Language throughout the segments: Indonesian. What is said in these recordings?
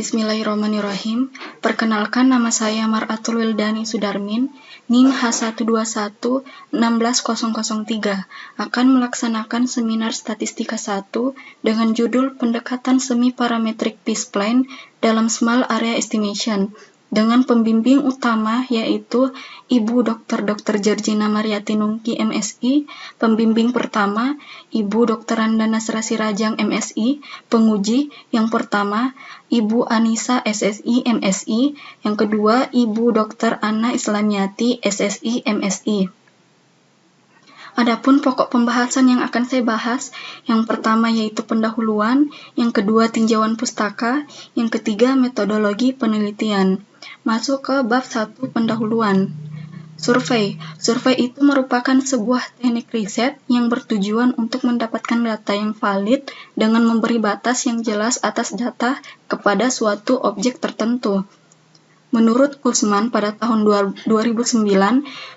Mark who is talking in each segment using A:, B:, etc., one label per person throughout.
A: Bismillahirrahmanirrahim. Perkenalkan, nama saya Mar'atul Wildani Sudarmin, NIM H121-16003, akan melaksanakan seminar Statistika 1 dengan judul Pendekatan Semi-Parametric P-Spline dalam Small Area Estimation, dengan pembimbing utama yaitu Ibu Dr. Georgina Mariati Nungki, MSI, pembimbing pertama Ibu Dr. Randana Serasi Rajang, MSI, penguji yang pertama Ibu Anissa, SSI, MSI, yang kedua Ibu Dr. Anna Islamiati, SSI, MSI. Adapun pokok pembahasan yang akan saya bahas, yang pertama yaitu pendahuluan, yang kedua tinjauan pustaka, yang ketiga metodologi penelitian. Masuk ke bab 1 pendahuluan. Survei. Survei itu merupakan sebuah teknik riset yang bertujuan untuk mendapatkan data yang valid dengan memberi batas yang jelas atas data kepada suatu objek tertentu. Menurut Kussman pada tahun 2009,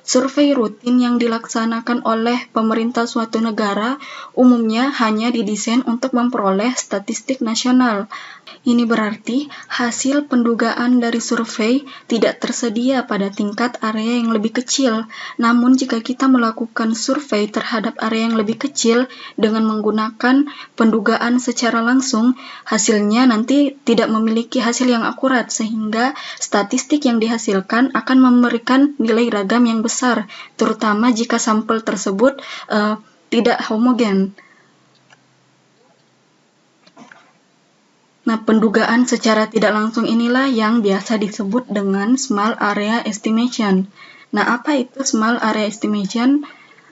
A: survei rutin yang dilaksanakan oleh pemerintah suatu negara umumnya hanya didesain untuk memperoleh statistik nasional. Ini berarti hasil pendugaan dari survei tidak tersedia pada tingkat area yang lebih kecil. Namun jika kita melakukan survei terhadap area yang lebih kecil dengan menggunakan pendugaan secara langsung, hasilnya nanti tidak memiliki hasil yang akurat, sehingga statistik yang dihasilkan akan memberikan nilai ragam yang besar, terutama jika sampel tersebut tidak homogen. Nah, pendugaan secara tidak langsung inilah yang biasa disebut dengan Small Area Estimation. Nah, apa itu Small Area Estimation?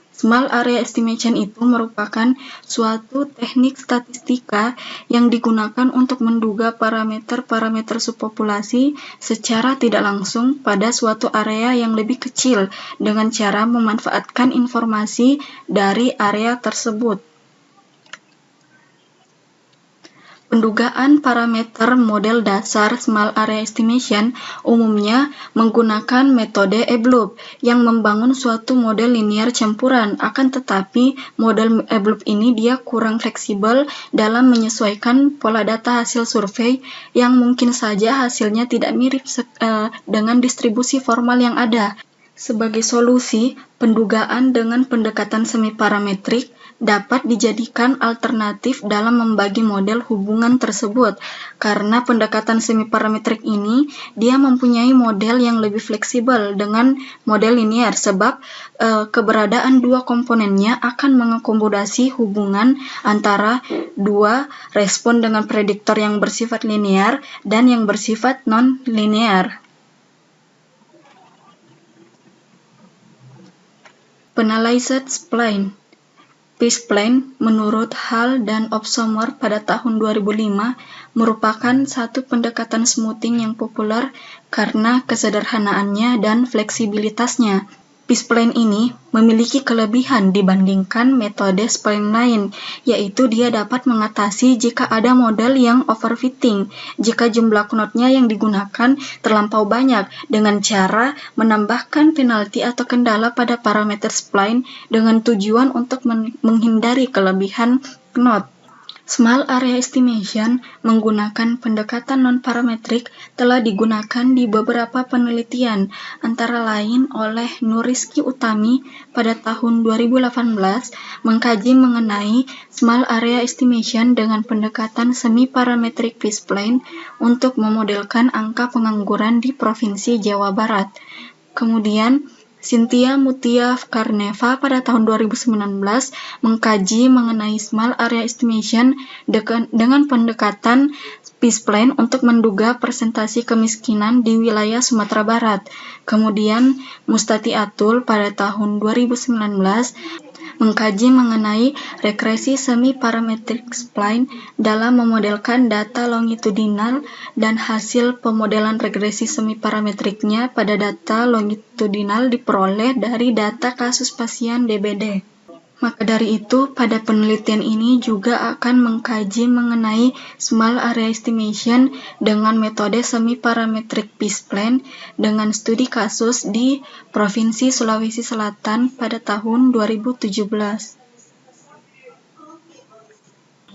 A: Small Area Estimation itu merupakan suatu teknik statistika yang digunakan untuk menduga parameter-parameter subpopulasi secara tidak langsung pada suatu area yang lebih kecil dengan cara memanfaatkan informasi dari area tersebut. Pendugaan parameter model dasar Small Area Estimation umumnya menggunakan metode EBLOB yang membangun suatu model linear campuran. Akan tetapi, model EBLOB ini dia kurang fleksibel dalam menyesuaikan pola data hasil survei yang mungkin saja hasilnya tidak mirip dengan distribusi formal yang ada. Sebagai solusi, pendugaan dengan pendekatan semi-parametrik dapat dijadikan alternatif dalam membagi model hubungan tersebut. Karena pendekatan semi-parametrik ini, dia mempunyai model yang lebih fleksibel dengan model linear, sebab keberadaan dua komponennya akan mengakomodasi hubungan antara dua respon dengan prediktor yang bersifat linear dan yang bersifat non-linear. Penalized Spline. P-spline menurut Hall dan Opsomer pada tahun 2005 merupakan satu pendekatan smoothing yang populer karena kesederhanaannya dan fleksibilitasnya. P-spline ini memiliki kelebihan dibandingkan metode spline lain, yaitu dia dapat mengatasi jika ada model yang overfitting, jika jumlah knot-nya yang digunakan terlampau banyak, dengan cara menambahkan penalti atau kendala pada parameter spline dengan tujuan untuk menghindari kelebihan knot. Small Area Estimation menggunakan pendekatan non-parametrik telah digunakan di beberapa penelitian, antara lain oleh Nuriski Utami pada tahun 2018 mengkaji mengenai Small Area Estimation dengan pendekatan semi-parametric P-spline untuk memodelkan angka pengangguran di Provinsi Jawa Barat. Kemudian, Cynthia Mutia Karneva pada tahun 2019 mengkaji mengenai Small Area Estimation dengan pendekatan P-spline untuk menduga persentase kemiskinan di wilayah Sumatera Barat. Kemudian Mustati Atul pada tahun 2019 mengkaji mengenai regresi semi-parametric spline dalam memodelkan data longitudinal dan hasil pemodelan regresi semi-parametriknya pada data longitudinal diperoleh dari data kasus pasien DBD. Maka dari itu, pada penelitian ini juga akan mengkaji mengenai Small Area Estimation dengan metode semi-parametric P-spline dengan studi kasus di Provinsi Sulawesi Selatan pada tahun 2017.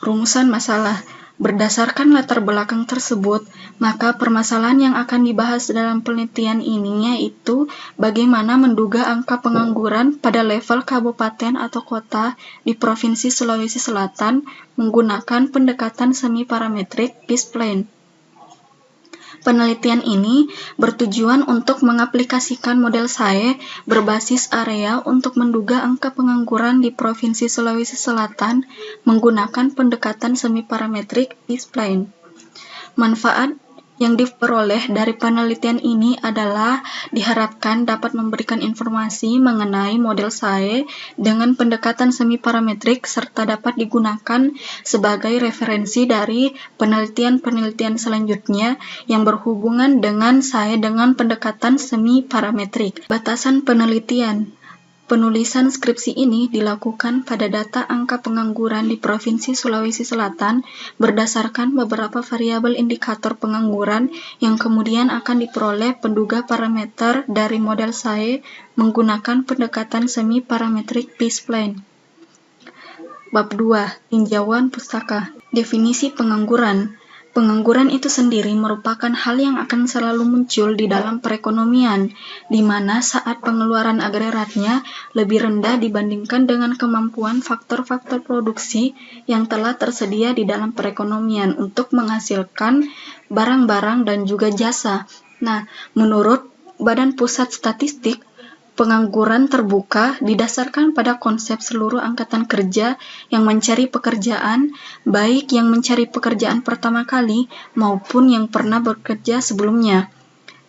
A: Rumusan masalah. Berdasarkan latar belakang tersebut, maka permasalahan yang akan dibahas dalam penelitian ini yaitu bagaimana menduga angka pengangguran pada level kabupaten atau kota di Provinsi Sulawesi Selatan menggunakan pendekatan semi-parametrik Peace-Plan. Penelitian ini bertujuan untuk mengaplikasikan model SAE berbasis area untuk menduga angka pengangguran di Provinsi Sulawesi Selatan menggunakan pendekatan semi-parametrik Peace-Plan. Manfaat yang diperoleh dari penelitian ini adalah diharapkan dapat memberikan informasi mengenai model SAE dengan pendekatan semi-parametrik serta dapat digunakan sebagai referensi dari penelitian-penelitian selanjutnya yang berhubungan dengan SAE dengan pendekatan semi-parametrik. Batasan penelitian. Penulisan skripsi ini dilakukan pada data angka pengangguran di Provinsi Sulawesi Selatan berdasarkan beberapa variabel indikator pengangguran yang kemudian akan diperoleh penduga parameter dari model SAE menggunakan pendekatan semi-parametrik Peace-Plan. Bab 2. Tinjauan pustaka. Definisi pengangguran. Pengangguran itu sendiri merupakan hal yang akan selalu muncul di dalam perekonomian, di mana saat pengeluaran agregatnya lebih rendah dibandingkan dengan kemampuan faktor-faktor produksi yang telah tersedia di dalam perekonomian untuk menghasilkan barang-barang dan juga jasa. Nah, menurut Badan Pusat Statistik, pengangguran terbuka didasarkan pada konsep seluruh angkatan kerja yang mencari pekerjaan, baik yang mencari pekerjaan pertama kali maupun yang pernah bekerja sebelumnya.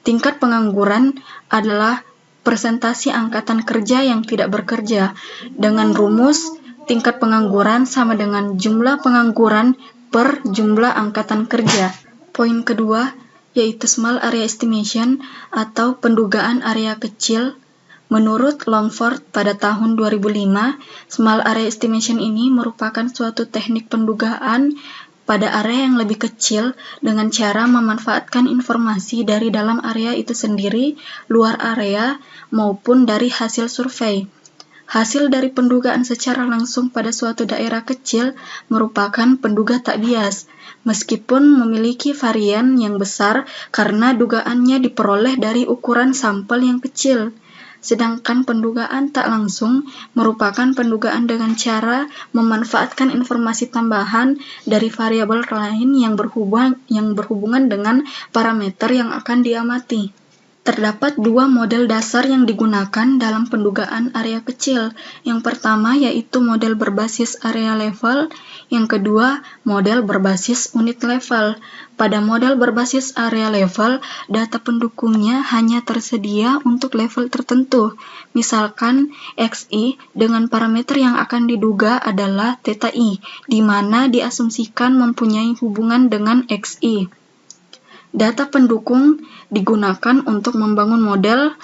A: Tingkat pengangguran adalah persentase angkatan kerja yang tidak bekerja. Dengan rumus, tingkat pengangguran sama dengan jumlah pengangguran per jumlah angkatan kerja. Poin kedua, yaitu Small Area Estimation atau pendugaan area kecil. Menurut Longford pada tahun 2005, Small Area Estimation ini merupakan suatu teknik pendugaan pada area yang lebih kecil dengan cara memanfaatkan informasi dari dalam area itu sendiri, luar area, maupun dari hasil survei. Hasil dari pendugaan secara langsung pada suatu daerah kecil merupakan penduga tak bias, meskipun memiliki varian yang besar karena dugaannya diperoleh dari ukuran sampel yang kecil. Sedangkan pendugaan tak langsung merupakan pendugaan dengan cara memanfaatkan informasi tambahan dari variabel lain yang berhubungan dengan parameter yang akan diamati. Terdapat dua model dasar yang digunakan dalam pendugaan area kecil. Yang pertama yaitu model berbasis area level, yang kedua model berbasis unit level. Pada model berbasis area level, data pendukungnya hanya tersedia untuk level tertentu. Misalkan XI dengan parameter yang akan diduga adalah theta I, di mana diasumsikan mempunyai hubungan dengan XI. Data pendukung digunakan untuk membangun model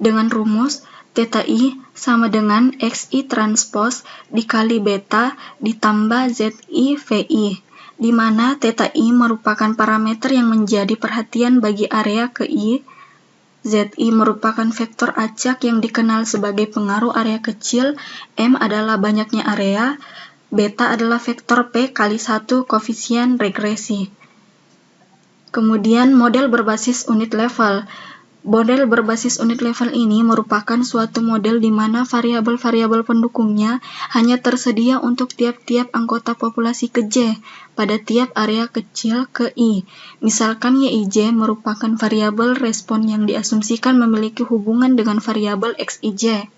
A: dengan rumus theta I sama dengan XI transpose dikali beta ditambah ZI VI, di mana theta I merupakan parameter yang menjadi perhatian bagi area ke I, ZI merupakan vektor acak yang dikenal sebagai pengaruh area kecil, M adalah banyaknya area, beta adalah vektor P kali 1 koefisien regresi. Kemudian model berbasis unit level. Model berbasis unit level ini merupakan suatu model di mana variabel-variabel pendukungnya hanya tersedia untuk tiap-tiap anggota populasi ke J pada tiap area kecil ke I. Misalkan YIJ merupakan variabel respon yang diasumsikan memiliki hubungan dengan variabel XIJ.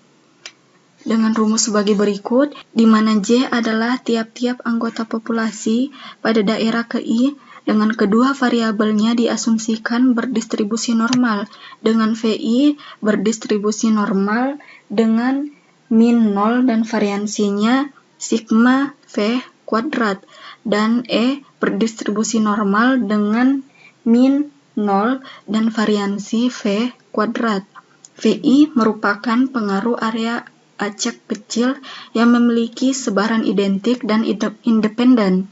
A: Dengan rumus sebagai berikut, di mana J adalah tiap-tiap anggota populasi pada daerah ke I, dengan kedua variabelnya diasumsikan berdistribusi normal, dengan VI berdistribusi normal dengan min 0 dan variansinya sigma V kuadrat, dan E berdistribusi normal dengan min 0 dan variansi V kuadrat. VI merupakan pengaruh area acak kecil yang memiliki sebaran identik dan independen.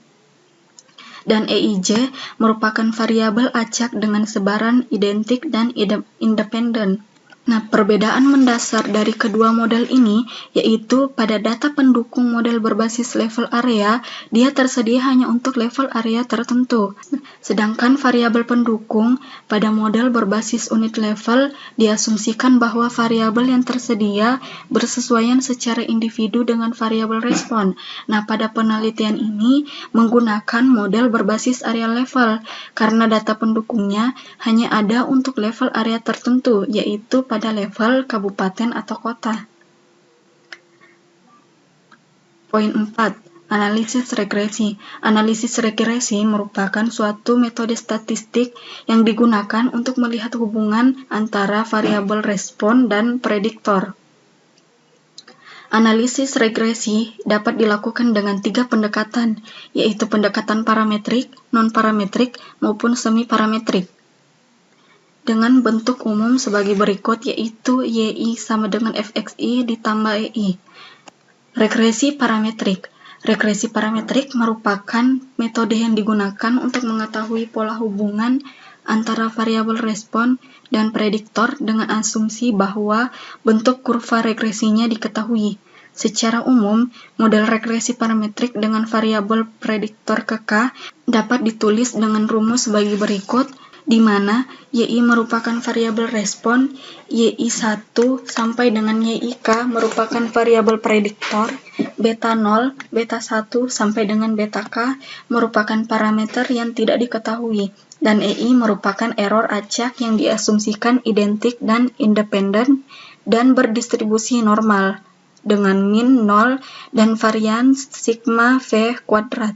A: Dan EIJ merupakan variabel acak dengan sebaran identik dan independen. Nah, perbedaan mendasar dari kedua model ini yaitu pada data pendukung model berbasis level area, dia tersedia hanya untuk level area tertentu. Sedangkan variabel pendukung pada model berbasis unit level diasumsikan bahwa variabel yang tersedia bersesuaian secara individu dengan variabel respon. Nah, pada penelitian ini menggunakan model berbasis area level karena data pendukungnya hanya ada untuk level area tertentu, yaitu pada level kabupaten atau kota. Poin 4. Analisis regresi. Analisis regresi merupakan suatu metode statistik yang digunakan untuk melihat hubungan antara variabel respon dan prediktor. Analisis regresi dapat dilakukan dengan 3 pendekatan, yaitu pendekatan parametrik, non-parametrik, maupun semi-parametrik. Dengan bentuk umum sebagai berikut, yaitu YI sama dengan FXI ditambah EI. Regresi parametrik. Regresi parametrik merupakan metode yang digunakan untuk mengetahui pola hubungan antara variabel respon dan prediktor dengan asumsi bahwa bentuk kurva regresinya diketahui. Secara umum, model regresi parametrik dengan variabel prediktor kekal dapat ditulis dengan rumus sebagai berikut, di mana YI merupakan variabel respon, YI1 sampai dengan YIK merupakan variabel prediktor, beta 0, beta 1 sampai dengan beta K merupakan parameter yang tidak diketahui, dan EI merupakan error acak yang diasumsikan identik dan independen dan berdistribusi normal, dengan min 0 dan varian sigma V kuadrat.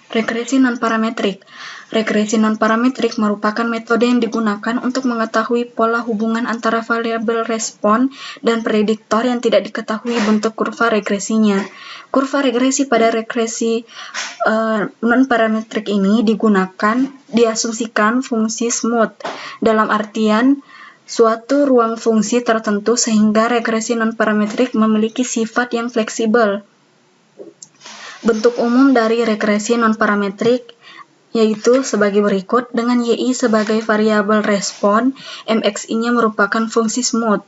A: Regresi non-parametrik. Regresi non-parametrik merupakan metode yang digunakan untuk mengetahui pola hubungan antara variabel respon dan prediktor yang tidak diketahui bentuk kurva regresinya. Kurva regresi pada regresi non-parametrik ini diasumsikan fungsi smooth, dalam artian suatu ruang fungsi tertentu sehingga regresi non-parametrik memiliki sifat yang fleksibel. Bentuk umum dari regresi non-parametrik yaitu sebagai berikut, dengan YI sebagai variabel respon, MXI-nya merupakan fungsi smooth.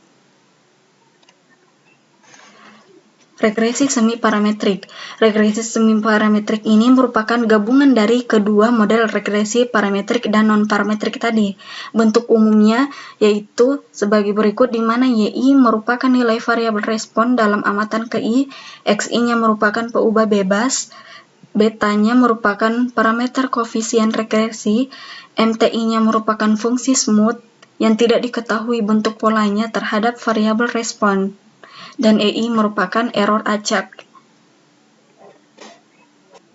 A: Regresi semi-parametrik. Regresi semi-parametrik ini merupakan gabungan dari kedua model regresi parametrik dan non-parametrik tadi. Bentuk umumnya yaitu sebagai berikut, di mana YI merupakan nilai variabel respon dalam amatan KI, XI-nya merupakan peubah bebas, betanya merupakan parameter koefisien regresi, MTI-nya merupakan fungsi smooth yang tidak diketahui bentuk polanya terhadap variabel respon, dan EI merupakan error acak.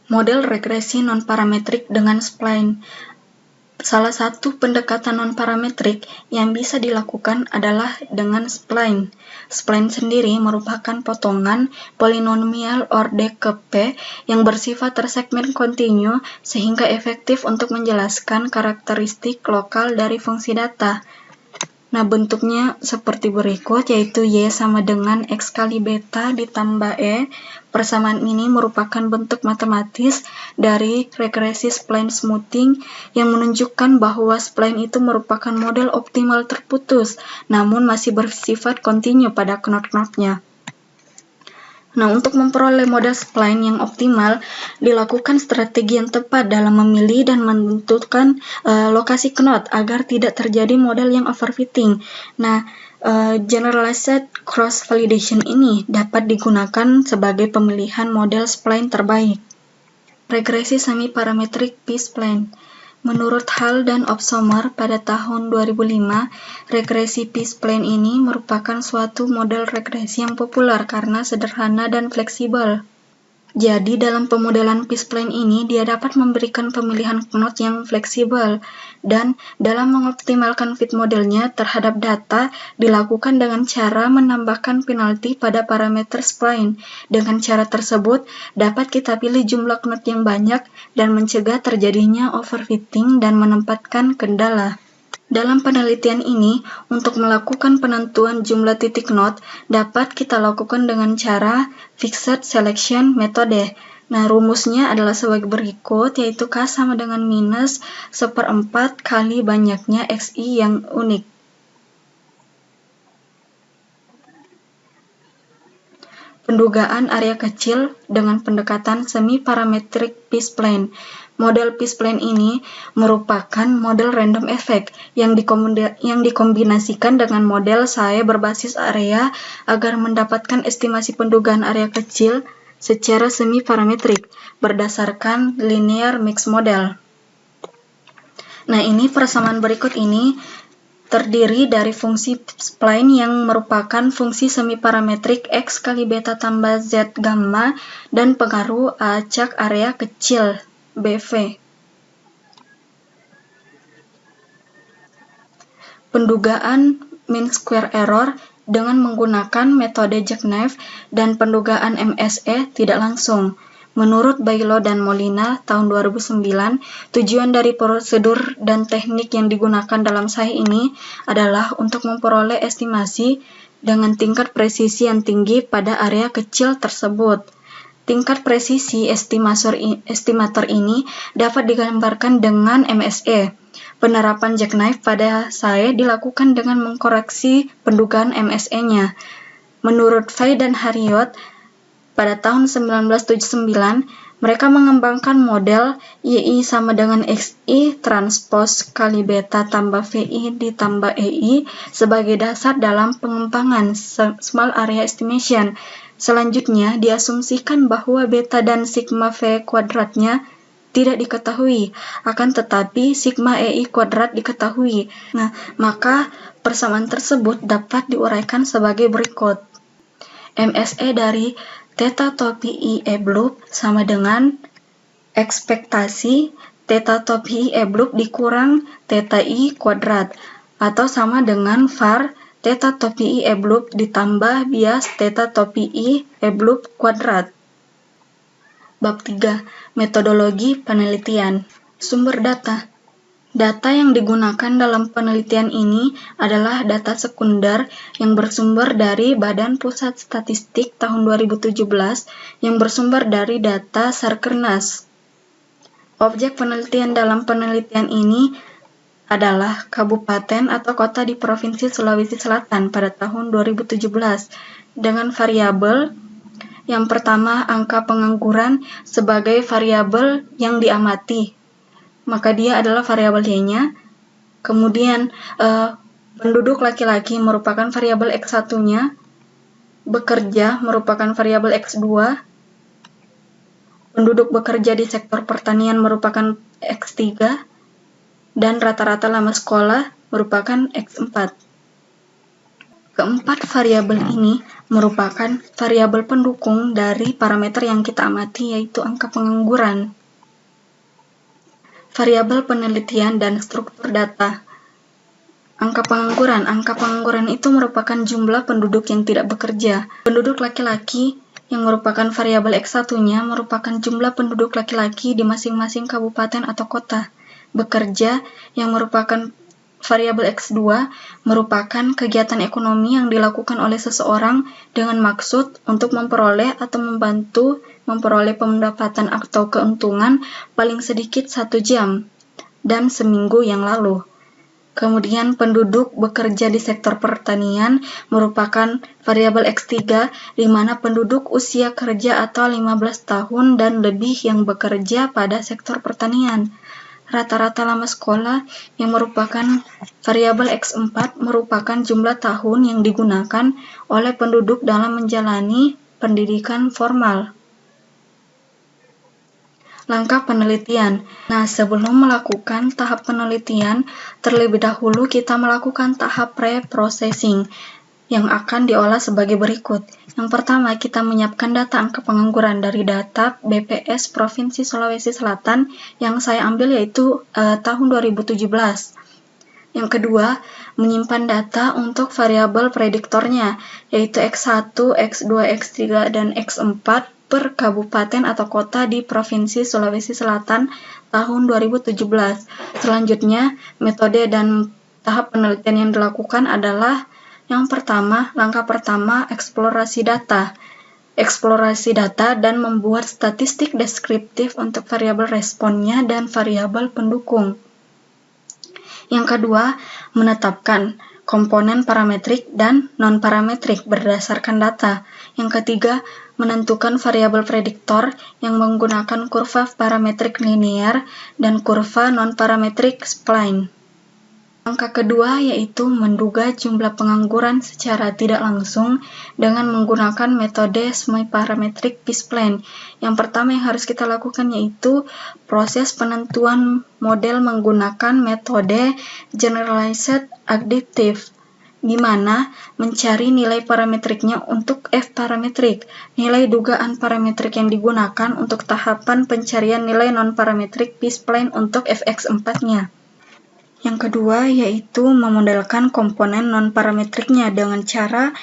A: Model regresi non-parametrik dengan spline. Salah satu pendekatan non-parametrik yang bisa dilakukan adalah dengan spline. Spline sendiri merupakan potongan polinomial ordek ke P yang bersifat tersegmen kontinu sehingga efektif untuk menjelaskan karakteristik lokal dari fungsi data. Nah, bentuknya seperti berikut, yaitu Y sama dengan X kali beta ditambah E. Persamaan ini merupakan bentuk matematis dari regresi spline smoothing yang menunjukkan bahwa spline itu merupakan model optimal terputus, namun masih bersifat kontinu pada knot-knotnya. Nah, untuk memperoleh model spline yang optimal, dilakukan strategi yang tepat dalam memilih dan menentukan lokasi knot agar tidak terjadi model yang overfitting. Nah, generalized cross validation ini dapat digunakan sebagai pemilihan model spline terbaik. Regresi semi-parametrik p-spline. Menurut Hall dan Opsomer pada tahun 2005, regresi p-spline ini merupakan suatu model regresi yang populer karena sederhana dan fleksibel. Jadi, dalam pemodelan p-spline ini, dia dapat memberikan pemilihan knot yang fleksibel, dan dalam mengoptimalkan fit modelnya terhadap data, dilakukan dengan cara menambahkan penalti pada parameter spline. Dengan cara tersebut, dapat kita pilih jumlah knot yang banyak dan mencegah terjadinya overfitting dan menempatkan kendala. Dalam penelitian ini, untuk melakukan penentuan jumlah titik knot, dapat kita lakukan dengan cara fixed selection metode. Nah, rumusnya adalah sebagai berikut, yaitu K sama dengan minus 1/4 kali banyaknya XI yang unik. Pendugaan area kecil dengan pendekatan semi-parametric P-spline. Model P-spline ini merupakan model random effect yang dikombinasikan dengan model Sae berbasis area agar mendapatkan estimasi pendugaan area kecil secara semi-parametrik berdasarkan linear mixed model. Nah, ini persamaan berikut ini terdiri dari fungsi spline yang merupakan fungsi semi-parametrik X kali beta tambah Z gamma dan pengaruh acak area kecil BV. Pendugaan mean square error dengan menggunakan metode jackknife dan pendugaan MSE tidak langsung. Menurut Bailo dan Molina tahun 2009, tujuan dari prosedur dan teknik yang digunakan dalam Sae ini adalah untuk memperoleh estimasi dengan tingkat presisi yang tinggi pada area kecil tersebut. Tingkat presisi estimator ini dapat digambarkan dengan MSE. Penerapan jackknife pada Sae dilakukan dengan mengkoreksi pendugaan MSE-nya. Menurut Fay dan Hariot, pada tahun 1979, mereka mengembangkan model YI sama dengan XI transpose kali beta tambah VI ditambah EI sebagai dasar dalam pengembangan small area estimation. Selanjutnya, diasumsikan bahwa beta dan sigma V kuadratnya tidak diketahui, akan tetapi sigma EI kuadrat diketahui. Nah, maka persamaan tersebut dapat diuraikan sebagai berikut. MSE dari theta topi I E-bloop sama dengan ekspektasi theta topi I E-bloop dikurang theta I kuadrat, atau sama dengan var theta topi I E-bloop ditambah bias theta topi I E-bloop kuadrat. Bab 3. Metodologi penelitian. Sumber data. Data yang digunakan dalam penelitian ini adalah data sekunder yang bersumber dari Badan Pusat Statistik tahun 2017 yang bersumber dari data Sarkernas. Objek penelitian dalam penelitian ini adalah kabupaten atau kota di Provinsi Sulawesi Selatan pada tahun 2017 dengan variabel yang pertama angka pengangguran sebagai variabel yang diamati. Maka dia adalah variabel Y-nya. Kemudian penduduk laki-laki merupakan variabel X1-nya, bekerja merupakan variabel X2, penduduk bekerja di sektor pertanian merupakan X3, dan rata-rata lama sekolah merupakan X4. Keempat variabel ini merupakan variabel pendukung dari parameter yang kita amati, yaitu angka pengangguran. Variabel penelitian dan struktur data. Angka pengangguran itu merupakan jumlah penduduk yang tidak bekerja. Penduduk laki-laki yang merupakan variabel X1-nya merupakan jumlah penduduk laki-laki di masing-masing kabupaten atau kota. Bekerja yang merupakan variabel X2 merupakan kegiatan ekonomi yang dilakukan oleh seseorang dengan maksud untuk memperoleh atau membantu memperoleh pendapatan atau keuntungan paling sedikit 1 jam dan seminggu yang lalu. Kemudian penduduk bekerja di sektor pertanian merupakan variabel X3 di mana penduduk usia kerja atau 15 tahun dan lebih yang bekerja pada sektor pertanian. Rata-rata lama sekolah yang merupakan variabel X4 merupakan jumlah tahun yang digunakan oleh penduduk dalam menjalani pendidikan formal. Langkah penelitian. Nah, sebelum melakukan tahap penelitian, terlebih dahulu kita melakukan tahap pre-processing yang akan diolah sebagai berikut. Yang pertama, kita menyiapkan data angka pengangguran dari data BPS Provinsi Sulawesi Selatan yang saya ambil yaitu tahun 2017. Yang kedua, menyimpan data untuk variabel prediktornya, yaitu X1, X2, X3, dan X4 per kabupaten atau kota di Provinsi Sulawesi Selatan tahun 2017. Selanjutnya, metode dan tahap penelitian yang dilakukan adalah yang pertama, langkah pertama, eksplorasi data. Eksplorasi data dan membuat statistik deskriptif untuk variabel responnya dan variabel pendukung. Yang kedua, menetapkan komponen parametrik dan non-parametrik berdasarkan data. Yang ketiga, menentukan variabel prediktor yang menggunakan kurva parametrik linear dan kurva non-parametrik spline. Langkah kedua yaitu menduga jumlah pengangguran secara tidak langsung dengan menggunakan metode semi-parametric p-spline. Yang pertama yang harus kita lakukan yaitu proses penentuan model menggunakan metode generalized additive, di mana mencari nilai parametriknya untuk f parametrik, nilai dugaan parametrik yang digunakan untuk tahapan pencarian nilai non-parametrik p-spline untuk fx4-nya. Yang kedua yaitu memodelkan komponen non-parametriknya dengan cara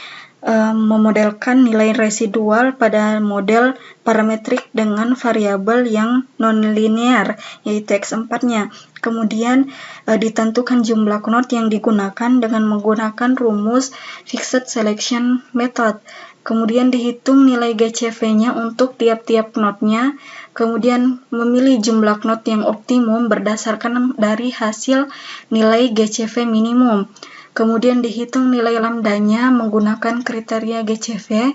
A: memodelkan nilai residual pada model parametrik dengan variabel yang non-linear, yaitu x4-nya. Kemudian ditentukan jumlah knot yang digunakan dengan menggunakan rumus fixed selection method. Kemudian dihitung nilai GCV-nya untuk tiap-tiap knotnya. Kemudian memilih jumlah knot yang optimum berdasarkan dari hasil nilai GCV minimum. Kemudian dihitung nilai lambdanya menggunakan kriteria GCV.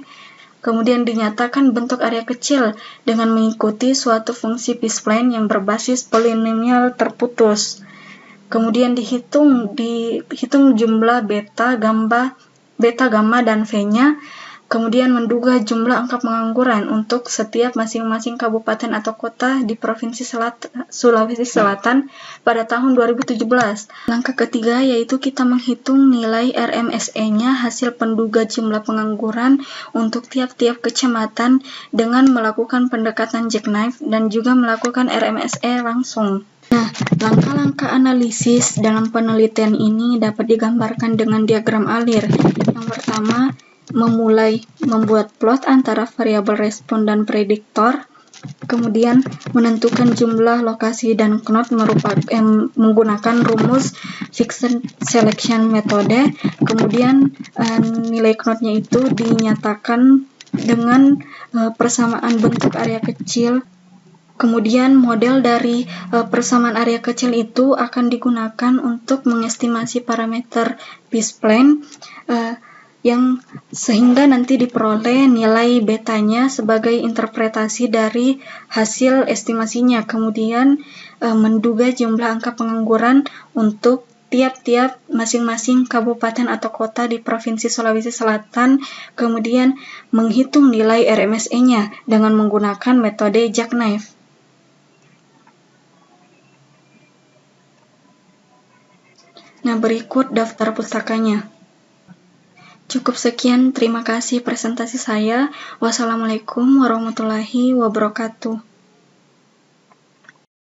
A: Kemudian dinyatakan bentuk area kecil dengan mengikuti suatu fungsi p-spline yang berbasis polinomial terputus. Kemudian dihitung jumlah beta, gamma, dan V-nya. Kemudian menduga jumlah angka pengangguran untuk setiap masing-masing kabupaten atau kota di Provinsi Sulawesi Selatan pada tahun 2017. Langkah ketiga yaitu kita menghitung nilai RMSE-nya hasil penduga jumlah pengangguran untuk tiap-tiap kecamatan dengan melakukan pendekatan jackknife dan juga melakukan RMSE langsung. Nah, langkah-langkah analisis dalam penelitian ini dapat digambarkan dengan diagram alir. Yang pertama, memulai membuat plot antara variabel respon dan prediktor, kemudian menentukan jumlah lokasi dan knot menggunakan rumus fixed selection metode, kemudian nilai knotnya itu dinyatakan dengan persamaan bentuk area kecil. Kemudian model dari persamaan area kecil itu akan digunakan untuk mengestimasi parameter p-spline yang sehingga nanti diperoleh nilai betanya sebagai interpretasi dari hasil estimasinya. Kemudian menduga jumlah angka pengangguran untuk tiap-tiap masing-masing kabupaten atau kota di Provinsi Sulawesi Selatan, kemudian menghitung nilai RMSE-nya dengan menggunakan metode jackknife. Nah, berikut daftar pustakanya. Cukup sekian, terima kasih presentasi saya. Wassalamualaikum warahmatullahi wabarakatuh.